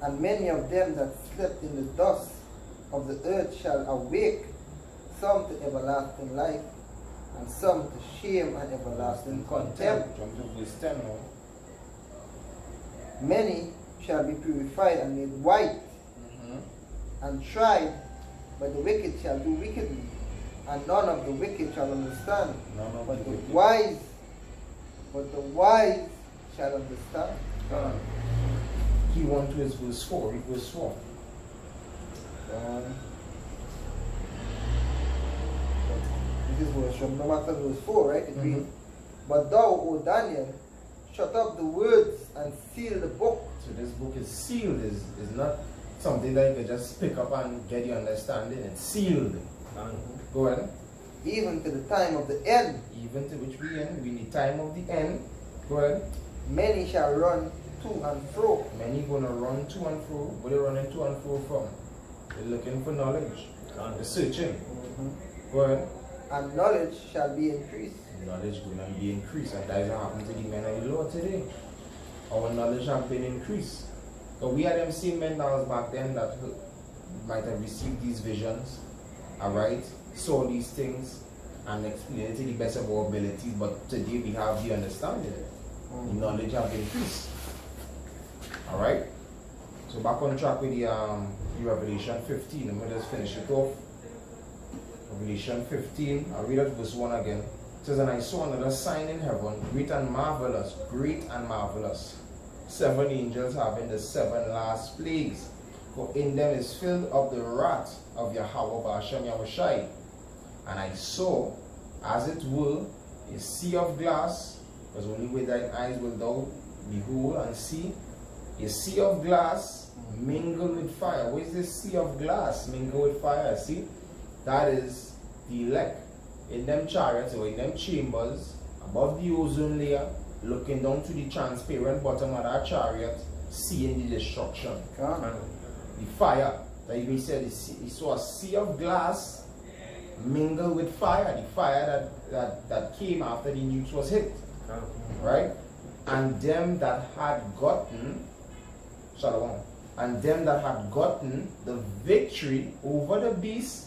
And many of them that slept in the dust of the earth shall awake, some to everlasting life, and some to shame and everlasting contempt. Jump to verse 10 now. Many shall be purified and made white, and tried, but the wicked shall do wickedly, and none of the wicked shall understand. But the wise shall understand. He went to his verse 4. Read verse 4. This is verse from no matter verse 4, right? It reads, but thou, O Daniel, shut up the words and seal the book. So this book is sealed. Is not something that you can just pick up and get your understanding. It's sealed. Go ahead. Even to the time of the end. Even to which we end. We need time of the end. Go ahead. Many shall run to and fro. Many gonna run to and fro. Where they running to and fro from? They're looking for knowledge. They're searching. Go ahead. And knowledge shall be increased. Knowledge gonna be increased, and that is what happened to the men of the Lord today. Our knowledge has been increased. But we had them same men that was back then that might have received these visions, alright, saw these things and explained it to the best of our abilities, but today we have the understanding. The knowledge has increased. Alright? So back on track with the Revelation 15. Let me just finish it off. Revelation 15, I'll read it verse 1 again. It says, and I saw another sign in heaven, great and marvelous, 7 angels having the 7 last plagues. For in them is filled up the wrath of Yahweh Ba'ashem Yahushai. And I saw, as it were, a sea of glass, because only with thine eyes will thou behold and see, a sea of glass mingled with fire. What is this sea of glass mingled with fire? See, that is the elect in them chariots or in them chambers above the ozone layer, looking down to the transparent bottom of that chariot, seeing the destruction. The fire, that he said, he saw a sea of glass mingled with fire, the fire that came after the nukes was hit. Right? And them that had gotten, Shalom, and them that had gotten the victory over the beast,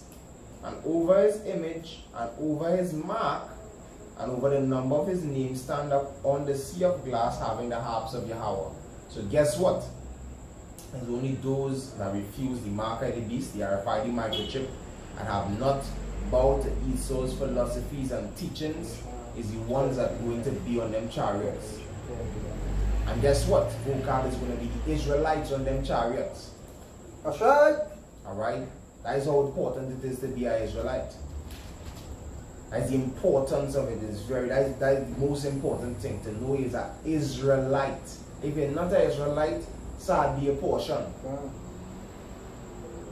and over his image, and over his mark, and over the number of his name, stand up on the sea of glass, having the harps of Yahweh. So guess what? There's only those that refuse the mark of the beast, the RFID microchip, and have not bowed to Esau's philosophies and teachings, is the ones that are going to be on them chariots. And guess what? Vocab is going to be the Israelites on them chariots. That's right. Alright? That is how important it is to be an Israelite. That's the importance of it. That is the most important thing to know is an Israelite. If you're not an Israelite, sad be a portion.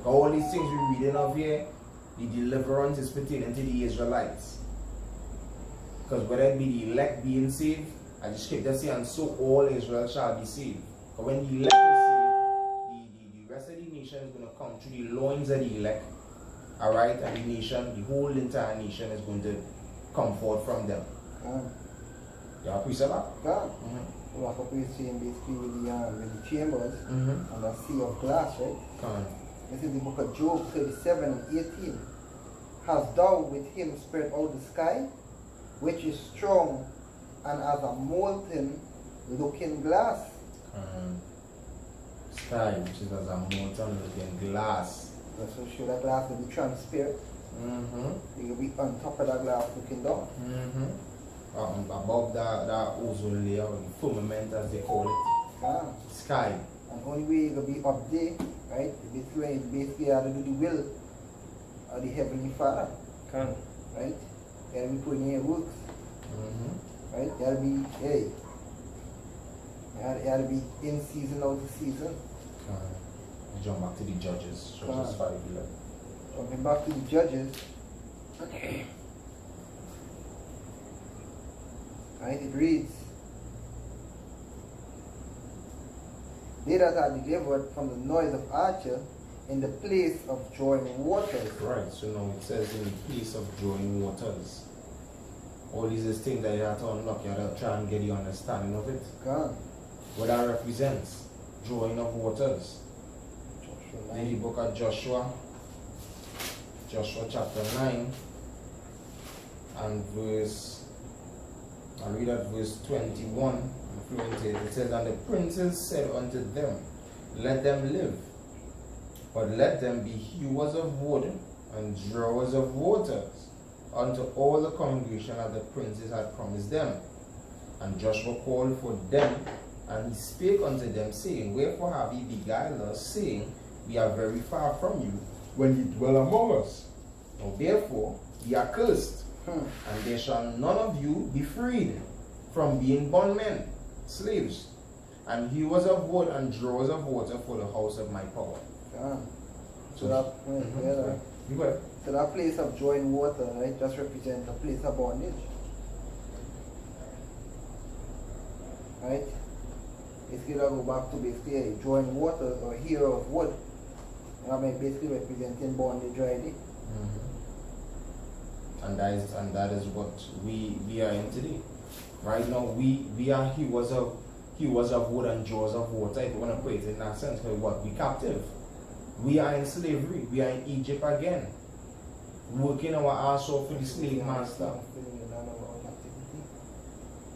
All these things we're reading of here, the deliverance is pertaining to the Israelites. Because whether it be the elect being saved, as the scripture says, and so all Israel shall be saved. But when the elect is saved, the rest of the nation is going to come through the loins of the elect. Alright, and the nation, the whole entire nation is going to come forth from them. You have a precept? We have a precept basically with the chambers and a sea of glass, right? This is the book of Job 37 and 18. Hast thou with him spread out the sky, which is strong and as a molten looking glass? Sky, which is as a molten looking glass. So show that glass will be transparent. You will be on top of that glass looking down. Above that ozone layer, or the firmament as they call it. Sky. And only way you will be up there, right? Basically you have to do the will of the Heavenly Father. Right? You have to be putting in your works. Right? You have to be, you have to be in season, out of season. Jump back to the Judges. Judges 5:11. Jumping back to the Judges. Right, it reads, they that are delivered from the noise of archer in the place of drawing waters. Right, so now it says in the place of drawing waters. All these things that you have to unlock, you have to try and get the understanding of it. What that represents, drawing of waters. The book of Joshua. Joshua chapter 9 and I'll read at verse 21. It says, and the princes said unto them, let them live, but let them be hewers of wood and drawers of waters unto all the congregation that the princes had promised them. And Joshua called for them, and he spake unto them, saying, wherefore have ye beguiled us, saying, we are very far from you, when ye dwell among us? Now therefore ye are cursed, and there shall none of you be freed from being bondmen, slaves, and hewers of wood and drawers of water for the house of my power. So that place of drawing water, right, just represents a place of bondage. Right? It's gonna go back to basically drawing water or hero of wood. I mean, basically representing bondage, right? And that is what we are in today. Right now we are hewers of wood and drawers of water, if you want to put it in that sense, because what, we captive. We are in slavery, we are in Egypt again. Working our ass off for the slave master.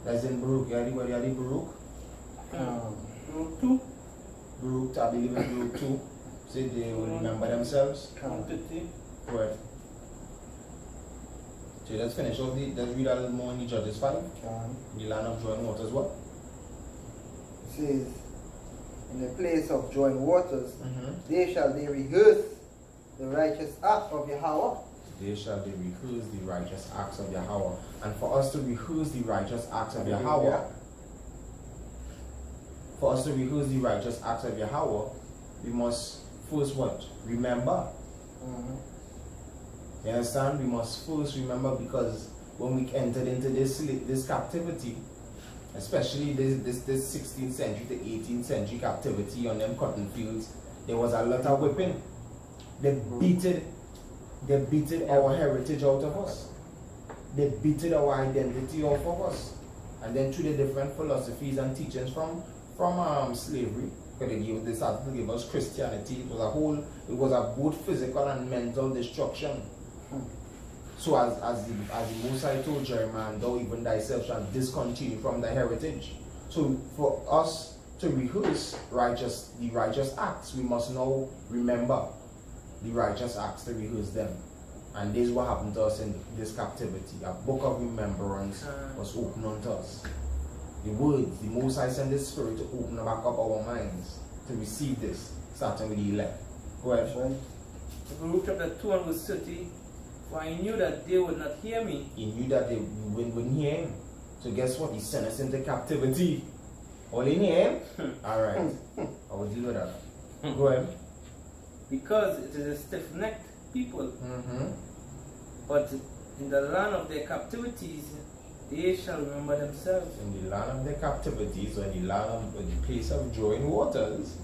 That's in Baruch. Anybody had the Baruch? Baruch 2. Baruch, I believe in Baruch 2. Say they will remember themselves. Right. So let's finish off let's read a little more in the Judges 5. The land of drawing waters, what? It says, in the place of drawing waters, there shall they rehearse the righteous act of Yahweh. There shall they rehearse the righteous acts of Yahweh. And for us to rehearse the righteous acts of Yahweh, we must first what? Remember. You understand? We must first remember, because when we entered into this captivity, especially this 16th century to 18th century captivity on them cotton fields, there was a lot of whipping. They beated our heritage out of us. They beated our identity off of us. And then through the different philosophies and teachings from slavery, because they started to give us Christianity. It was a both physical and mental destruction. So as the Most High told Jeremiah, thou even thyself shall discontinue from thy heritage. So for us to rehearse the righteous acts, we must now remember the righteous acts, to rehearse them. And this is what happened to us in this captivity. A book of remembrance was opened unto us. The words, the Most High sent the Spirit to open back up our minds to receive this, starting with the elect. Go ahead. Right. Baruch chapter 2 and verse 30. For I knew that they would not hear me. He knew that they wouldn't hear him. So guess what? He sent us into captivity. All in him? Alright. I will deal with that. Go ahead. Because it is a stiff-necked people. But in the land of their captivities, they shall remember themselves. In the land of their captivities, or in the place of drawing waters,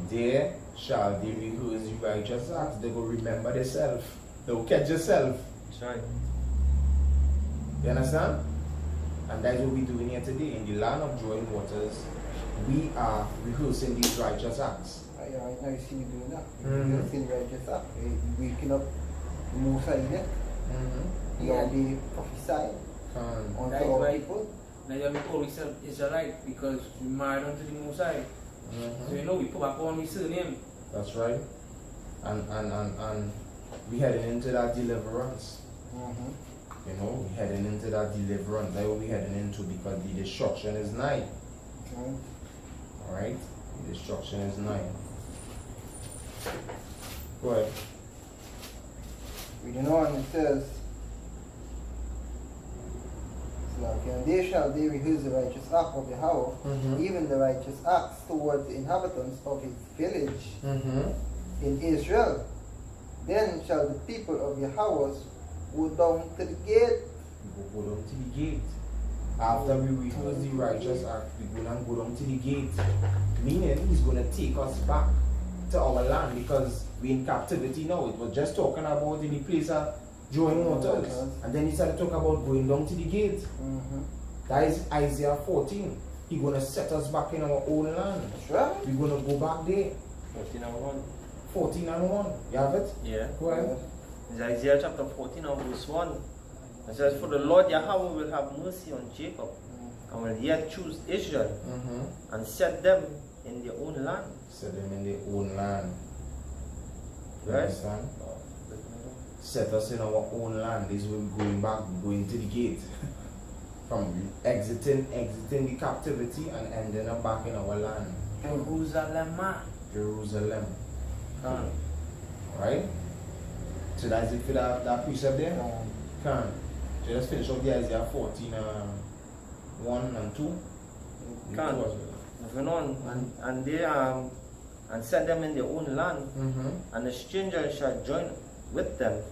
there shall they rehearse the righteous acts. They will remember themselves. They will catch yourself. That's right. You understand? And that's what we're doing here today. In the land of drawing waters, we are rehearsing these righteous acts. Right now you see me doing that. Rehearsing righteous acts. Waking up the Most High there. You know, they prophesy unto our people. Now you have to call yourself Israelite because we married unto the Most High. So you know we put back on his surname. That's right. And we heading into that deliverance. You know, we heading into that deliverance. That's what we heading into, because the destruction is nigh. Alright? The destruction is nigh. Go ahead. Reading on, it says, and there shall they rehearse the righteous act of Yahweh, even the righteous acts towards the inhabitants of his village in Israel. Then shall the people of Yahweh go down to the gate. Go down to the gate. After we rehearse the righteous act, we go down to the gate. Meaning he's going to take us back to our land, because we're in captivity now. It was just talking about in the place of drawing waters. And then he started to talk about going down to the gate. That is Isaiah 14. He's going to set us back in our own land. That's right. We're going to go back there. 14 and 1. 14 and 1. You have it? Yeah. Go ahead. It's Isaiah chapter 14 and verse 1. It says, For the Lord Yahweh will have mercy on Jacob, and will yet choose Israel, and set them in their own land. Set them in their own land. You Right? understand? Set us in our own land. This will be going back, going to the gate. From exiting the captivity and ending up back in our land. Jerusalem. Jerusalem. Right? So that's it for that precept there? Can. So let's finish up the Isaiah 14, 1 and 2. Can. Moving on. And they and set them in their own land, and the stranger shall join with them,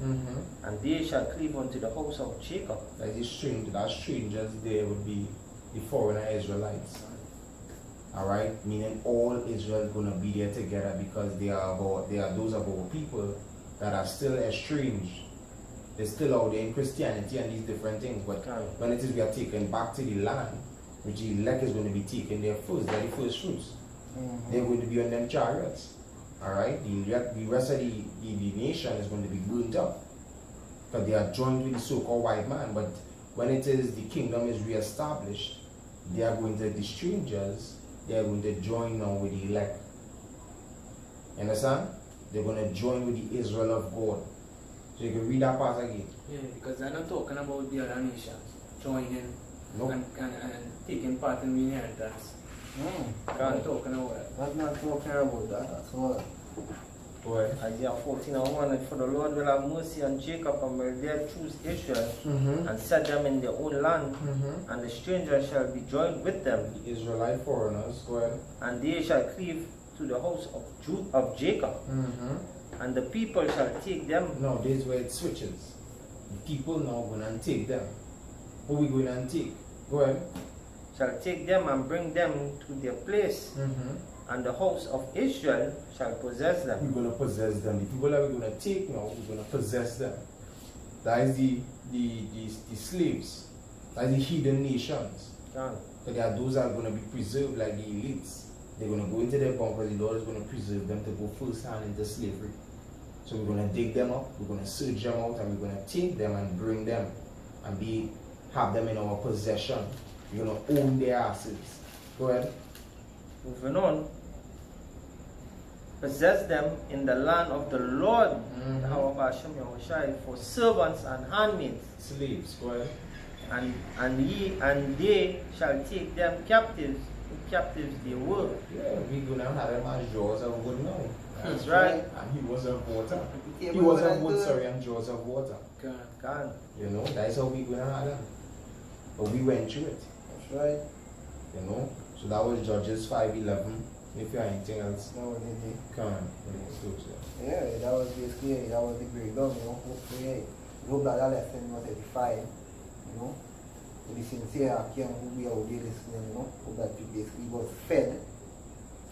and they shall cleave unto the house of Jacob. That strangers there would be the foreigner Israelites. Alright? Meaning all Israel is gonna be there together because they are those of our people that are still estranged. They're still out there in Christianity and these different things. But when it is we are taken back to the land, which the elect is going to be taken there first, they're the first fruits. They're going to be on them chariots. Alright? The rest of the nation is going to be burnt up. Because they are joined with the so-called white man. But when it is the kingdom is reestablished, they are going to, the strangers, they are going to join now with the elect. You understand? They're going to join with the Israel of God. So you can read that part again. Yeah, because they're not talking about the other nations joining and taking part in the inheritance. I'm talking about it. I'm not talking about that at all. Go ahead. Isaiah 14 and 1. And for the Lord will have mercy on Jacob, and will there choose Israel, and set them in their own land, and the stranger shall be joined with them. The Israelite foreigners, go ahead. And they shall cleave to the house of Jacob, and the people shall take them. No, this is where it switches. The people now going to take them. Who we going to take? Go ahead. Shall take them and bring them to their place, and the house of Israel shall possess them. We're going to possess them. The people that we're going to take now, we're going to possess them. That is the slaves. That is the hidden nations. So there are those that are going to be preserved like the elites. They're going to go into their bunkers. The Lord is going to preserve them to go first hand into slavery. So we're going to dig them up, we're going to search them out, and we're going to take them and bring them and have them in our possession. We're going to own their assets. Go ahead. Moving on. Possess them in the land of the Lord, for servants and handmaids. Slaves, go ahead. And they shall take them captives. Captives they were. Yeah, we're going to have them as jaws of wood now. That's right. And he was of water. He was of wood, sorry, and jaws of water. God. You know, that's how we're going to have them. But we went through it. That's right. You know, so that was Judges 5:11. If you have anything else, No, they come on. Yeah, that was basically that was the breakdown, you know. Hopefully, we hope that lesson was edified, you know. To the sincere King who we are there listening, you know. Hope that you basically was fed.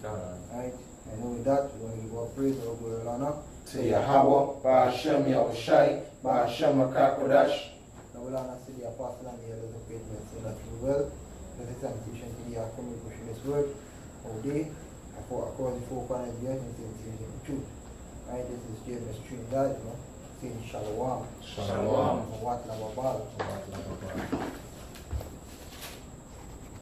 Right? And with that, we want to give our praise or glory and honor To Yahweh, Ba'ashem Yahushai, Ba'ashem Makakodash. Now we'll honor to the apostle and the elders of faith so that we will. Let us sanctification to the coming pushing this word all day. According to 4 corners of the earth and saying the truth. Right? This is James Trinidad, you know. Saying Shalom. Shalom. What Lababal.